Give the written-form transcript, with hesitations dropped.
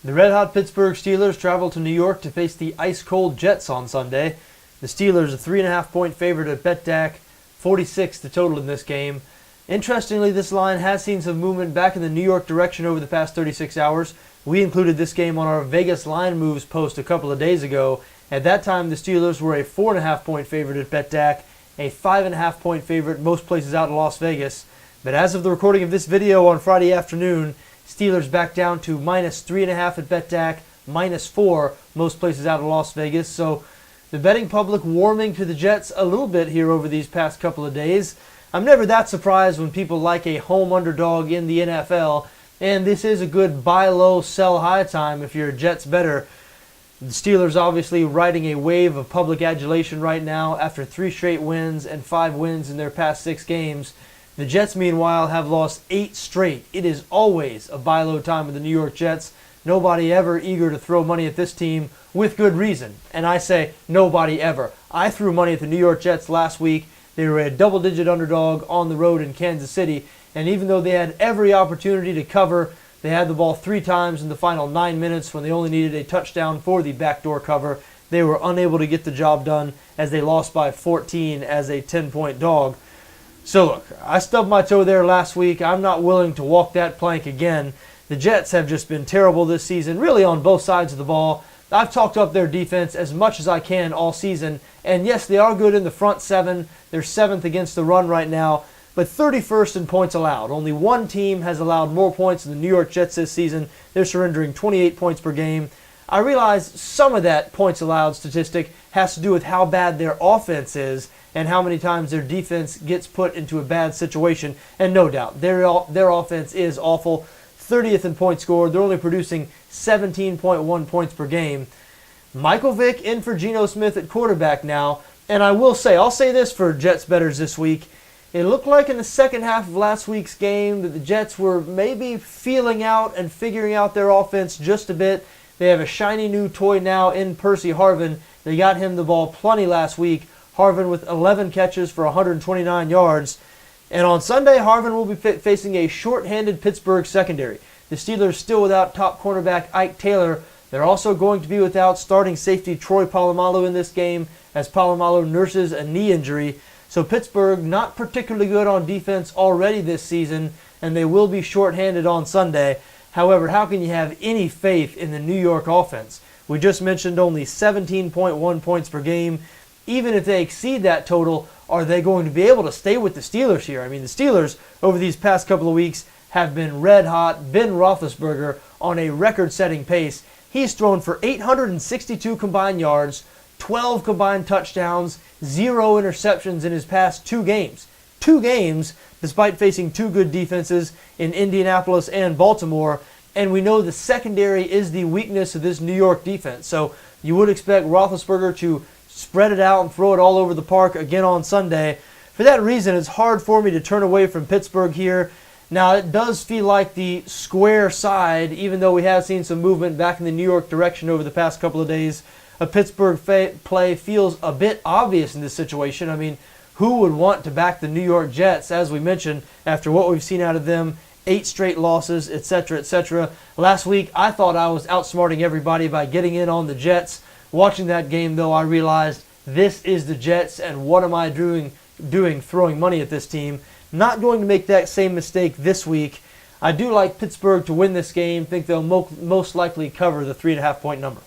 The red-hot Pittsburgh Steelers travel to New York to face the ice-cold Jets on Sunday. The Steelers, a 3.5-point favorite at BETDAQ, 46 the total in this game. Interestingly, this line has seen some movement back in the New York direction over the past 36 hours. We included this game on our Vegas line moves post a couple of days ago. At that time, the Steelers were a 4.5-point favorite at BETDAQ, a 5.5-point favorite most places out in Las Vegas. But as of the recording of this video on Friday afternoon, Steelers back down to -3.5 at BETDAQ, -4 most places out of Las Vegas. So the betting public warming to the Jets a little bit here over these past couple of days. I'm never that surprised when people like a home underdog in the NFL, and this is a good buy low, sell high time if you're a Jets bettor. The Steelers obviously riding a wave of public adulation right now after 3 straight wins and 5 wins in their past 6 games. The Jets, meanwhile, have lost 8 straight. It is always a buy low time with the New York Jets. Nobody ever eager to throw money at this team with good reason. And I say nobody ever. I threw money at the New York Jets last week. They were a double-digit underdog on the road in Kansas City. And even though they had every opportunity to cover, they had the ball 3 times in the final 9 minutes when they only needed a touchdown for the backdoor cover. They were unable to get the job done as they lost by 14 as a 10-point dog. So look, I stubbed my toe there last week. I'm not willing to walk that plank again. The Jets have just been terrible this season, really on both sides of the ball. I've talked up their defense as much as I can all season. And yes, they are good in the front 7. They're 7th against the run right now, but 31st in points allowed. Only one team has allowed more points than the New York Jets this season. They're surrendering 28 points per game. I realize some of that points allowed statistic has to do with how bad their offense is and how many times their defense gets put into a bad situation. And no doubt, their offense is awful. 30th in points scored. They're only producing 17.1 points per game. Michael Vick in for Geno Smith at quarterback now. And I will say, I'll say this for Jets bettors this week. It looked like in the second half of last week's game that the Jets were maybe feeling out and figuring out their offense just a bit. They have a shiny new toy now in Percy Harvin. They got him the ball plenty last week. Harvin with 11 catches for 129 yards. And on Sunday, Harvin will be facing a short-handed Pittsburgh secondary. The Steelers still without top cornerback Ike Taylor. They're also going to be without starting safety Troy Polamalu in this game as Polamalu nurses a knee injury. So Pittsburgh not particularly good on defense already this season, and they will be short-handed on Sunday. However, how can you have any faith in the New York offense? We just mentioned only 17.1 points per game. Even if they exceed that total, are they going to be able to stay with the Steelers here? I mean, the Steelers, over these past couple of weeks, have been red hot. Ben Roethlisberger on a record-setting pace. He's thrown for 862 combined yards, 12 combined touchdowns, 0 interceptions in his past 2 games. 2 games, despite facing 2 good defenses in Indianapolis and Baltimore. And we know the secondary is the weakness of this New York defense. So you would expect Roethlisberger to spread it out and throw it all over the park again on Sunday. For that reason, it's hard for me to turn away from Pittsburgh here. Now, it does feel like the square side, even though we have seen some movement back in the New York direction over the past couple of days. A Pittsburgh play feels a bit obvious in this situation. I mean, who would want to back the New York Jets, as we mentioned, after what we've seen out of them, 8 straight losses, etc., etc. Last week, I thought I was outsmarting everybody by getting in on the Jets. Watching that game, though, I realized this is the Jets, and what am I doing throwing money at this team? Not going to make that same mistake this week. I do like Pittsburgh to win this game. Think they'll most likely cover the 3.5-point number.